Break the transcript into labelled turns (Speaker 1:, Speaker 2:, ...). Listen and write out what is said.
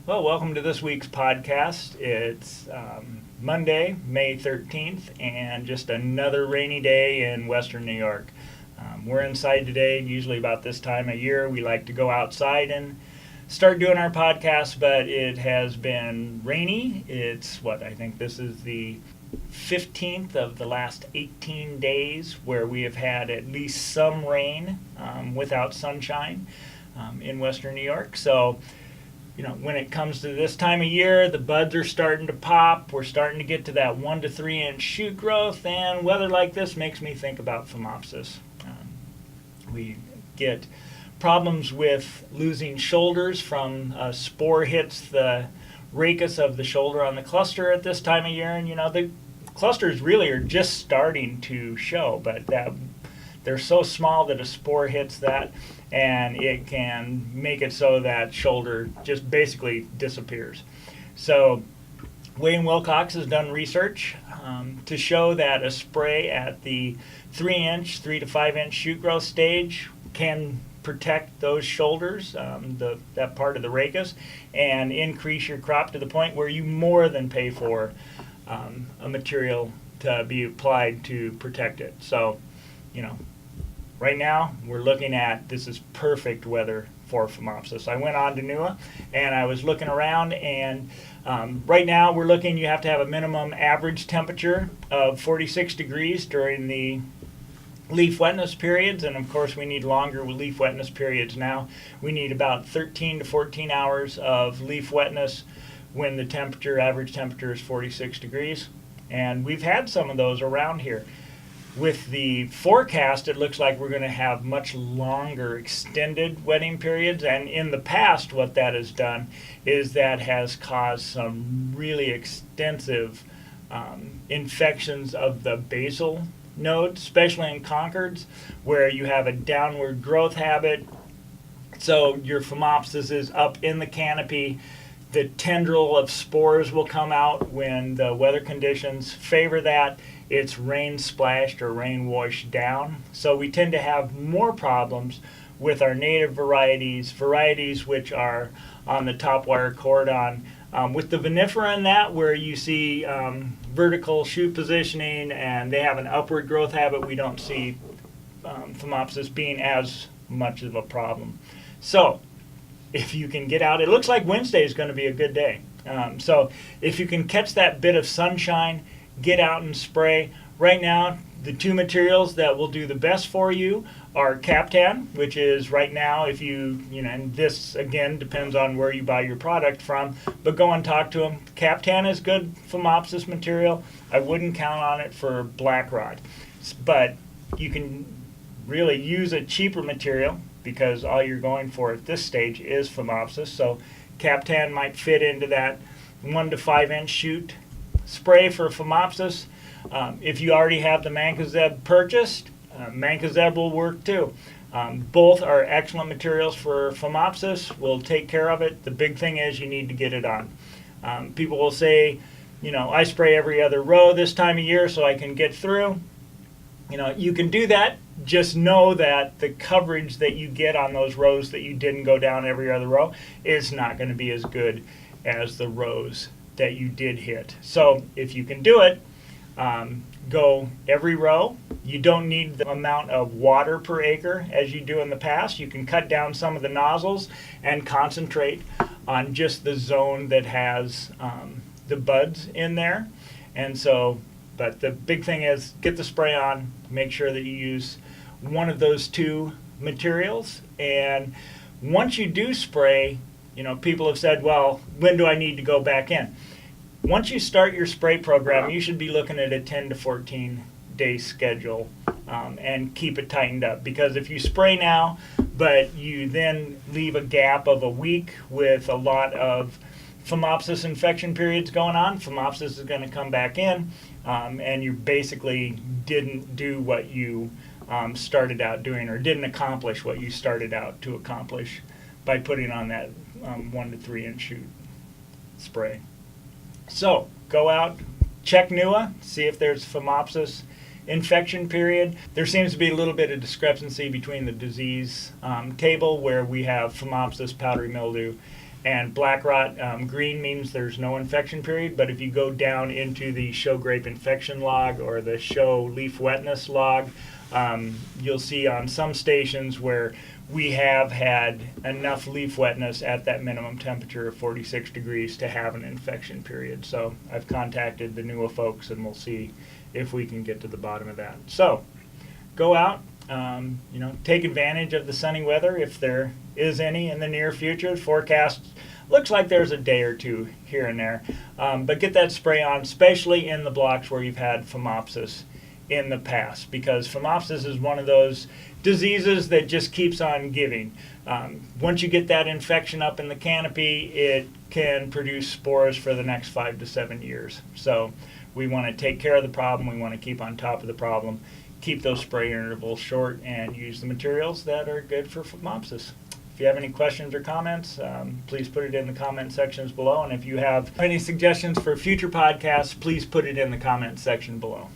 Speaker 1: Well, welcome to this week's podcast. It's Monday, May 13th, and just another rainy day in Western New York. We're inside today. Usually about this time of year, we like to go outside and start doing our podcast, but it has been rainy. I think this is the 15th of the last 18 days where we have had at least some rain without sunshine in Western New York. So, when it comes to this time of year, the buds are starting to pop. We're starting to get to that 1 to 3 inch shoot growth, and weather like this makes me think about Phomopsis. We get problems with losing shoulders from spore hits the rachis of the shoulder on the cluster at this time of year, and the clusters really are just starting to show, but they're so small that a spore hits that and it can make it so that shoulder just basically disappears. So Wayne Wilcox has done research to show that a spray at the 3 to 5 inch shoot growth stage can protect those shoulders, that part of the rachis, and increase your crop to the point where you more than pay for a material to be applied to protect it. So, right now we're looking at, this is perfect weather for Phomopsis. I went on to NUA and I was looking around, and right now we're looking, you have to have a minimum average temperature of 46 degrees during the leaf wetness periods, and of course we need longer leaf wetness periods now. We need about 13 to 14 hours of leaf wetness when the average temperature is 46 degrees, and we've had some of those around here. With the forecast, it looks like we're going to have much longer extended wetting periods, and in the past what that has done is that has caused some really extensive infections of the basal node, especially in Concords, where you have a downward growth habit. So your Phomopsis is up in the canopy. The tendril of spores will come out when the weather conditions favor that. It's rain splashed or rain washed down. So we tend to have more problems with our native varieties which are on the top wire cordon. With the vinifera in that, where you see vertical shoot positioning and they have an upward growth habit, we don't see Phomopsis being as much of a problem. So if you can get out, it looks like Wednesday is going to be a good day. So if you can catch that bit of sunshine, get out and spray. Right now, the two materials that will do the best for you are Captan, which is right now, if and this again depends on where you buy your product from, but go and talk to them. Captan is good Phomopsis material. I wouldn't count on it for black rod, but you can really use a cheaper material because all you're going for at this stage is Phomopsis. So Captan might fit into that 1 to 5 inch shoot spray for Phomopsis. If you already have the Mancozeb purchased, Mancozeb will work too. Both are excellent materials for Phomopsis. We'll take care of it. The big thing is you need to get it on. People will say, I spray every other row this time of year so I can get through. You can do that. Just know that the coverage that you get on those rows that you didn't go down every other row is not going to be as good as the rows that you did hit. So if you can do it, go every row. You don't need the amount of water per acre as you do in the past. You can cut down some of the nozzles and concentrate on just the zone that has the buds in there. And so, but the big thing is get the spray on, make sure that you use one of those two materials. And once you do spray, people have said, well, when do I need to go back in? Once you start your spray program, you should be looking at a 10 to 14 day schedule and keep it tightened up. Because if you spray now, but you then leave a gap of a week with a lot of Phomopsis infection periods going on, Phomopsis is going to come back in, and you basically didn't do what you started out doing, or didn't accomplish what you started out to accomplish by putting on that 1 to 3 inch shoot spray. So go out, check NUA, see if there's Phomopsis infection period. There seems to be a little bit of discrepancy between the disease table where we have Phomopsis, powdery mildew, and black rot. Green means there's no infection period, but if you go down into the show grape infection log or the show leaf wetness log, you'll see on some stations where we have had enough leaf wetness at that minimum temperature of 46 degrees to have an infection period. So I've contacted the NUA folks and we'll see if we can get to the bottom of that. So go out, take advantage of the sunny weather if there is any in the near future. The forecast looks like there's a day or two here and there, but get that spray on, especially in the blocks where you've had Phomopsis in the past, because Phomopsis is one of those diseases that just keeps on giving. Once you get that infection up in the canopy, it can produce spores for the next 5 to 7 years. So we want to take care of the problem. We want to keep on top of the problem, keep those spray intervals short, and use the materials that are good for Phomopsis. If you have any questions or comments, please put it in the comment sections below. And if you have any suggestions for future podcasts, please put it in the comment section below.